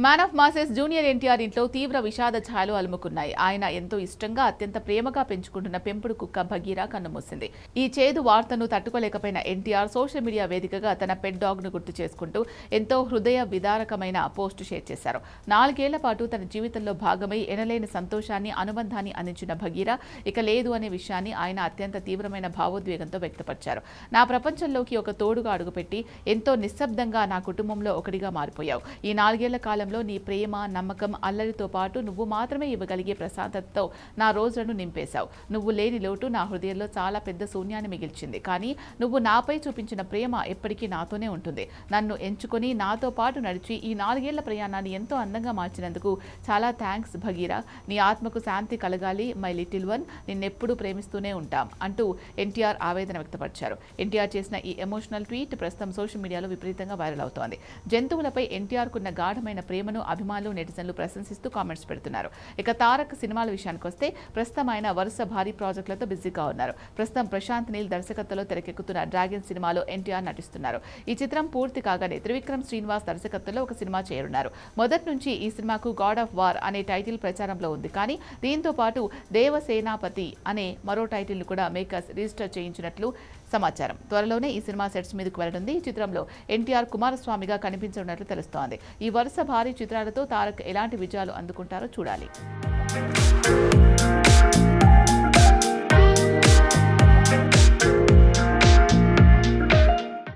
Man of masses junior NTR ఇంట్లో తీవ్ర విషాద ఛాయలు అలుముకున్నాయి. ఆయన ఎంతో ఇష్టంగా అత్యంత ప్రేమగా పెంచుకుంటున్న పెంపుడు కుక్క భగీరా కన్నుమూసింది. ఈ చేదు వార్తను తట్టుకోలేకపోయిన ఎన్టీఆర్ సోషల్ మీడియా వేదికగా తన పెట్ డాగ్ ను గుర్తు చేసుకుంటూ ఎంతో హృదయ విదారకమైన పోస్టు షేర్ చేశారు. 4 ఏళ్ల పాటు తన జీవితంలో భాగమై ఎనలేని సంతోషాన్ని, అనుబంధాన్ని అందించిన భగీరా ఇక లేదు అనే విషయాన్ని ఆయన అత్యంత తీవ్రమైన భావోద్వేగంతో వ్యక్తపరిచారు. నా ప్రపంచంలోకి ఒక తోడుగా అడుగుపెట్టి ఎంతో నిశ్శబ్దంగా నా కుటుంబంలో ఒకటిగా మారిపోయావు. ఈ 4 ఏళ్ల కాలంలో నీ ప్రేమ, నమ్మకం, అల్లరితో పాటు నువ్వు మాత్రమే ఇవ్వగలిగే ప్రశాంతతతో నా రోజులను నింపేశావు. నువ్వు లేని లోటు నా హృదయంలో చాలా పెద్ద శూన్యాన్ని మిగిల్చింది. కానీ నువ్వు నాపై చూపించిన ప్రేమ ఎప్పటికీ నాతోనే ఉంటుంది. నన్ను ఎంచుకొని నాతో పాటు నడిచి ఈ 4 ఏళ్ల ప్రయాణాన్ని ఎంతో అందంగా మార్చినందుకు చాలా థ్యాంక్స్ భగీరా. నీ ఆత్మకు శాంతి కలగాలి మై లిటిల్ వన్. నిన్నెప్పుడూ ప్రేమిస్తూనే ఉంటాం అంటూ ఎన్టీఆర్ ఆవేదన వ్యక్తపరిచారు. ఎన్టీఆర్ చేసిన ఈ ఎమోషనల్ ట్వీట్ ప్రస్తుతం సోషల్ మీడియాలో విపరీతంగా వైరల్ అవుతోంది. జంతువులపై ఎన్టీఆర్ కున్న గాఢమైన ప్రేమను అభిమానులు, నెటిజన్లు ప్రశంసిస్తూ కామెంట్స్ పెడుతున్నారు. ఇక తారక్ సినిమాల విషయానికి వస్తే ప్రస్తుతం ఆయన వరుస భారీ ప్రాజెక్టులతో బిజీగా ఉన్నారు. ప్రస్తుతం ప్రశాంత్ నీల్ దర్శకత్వంలో తెరకెక్కుతున్న డ్రాగన్ సినిమాలో ఎన్టీఆర్ నటిస్తున్నారు. ఈ చిత్రం పూర్తి కాగానే త్రివిక్రమ్ శ్రీనివాస్ దర్శకత్వంలో ఒక సినిమా చేయనున్నారు. మొదటి నుంచి ఈ సినిమాకు గాడ్ ఆఫ్ వార్ అనే టైటిల్ ప్రచారంలో ఉంది. కానీ దీంతో పాటు దేవసేనాపతి అనే మరో టైటిల్ ను కూడా మేకర్స్ రిజిస్టర్ చేయించినట్లు సమాచారం. త్వరలోనే ఈ సినిమా సెట్స్ మీదకు వెళ్లనుంది. ఈ చిత్రంలో ఎన్టీఆర్ కుమారస్వామిగా కనిపించనున్నట్లు తెలుస్తోంది. ఈ వరుస భారీ చిత్రాలతో తారక్ ఎలాంటి విజయాలు అందుకుంటారో చూడాలి.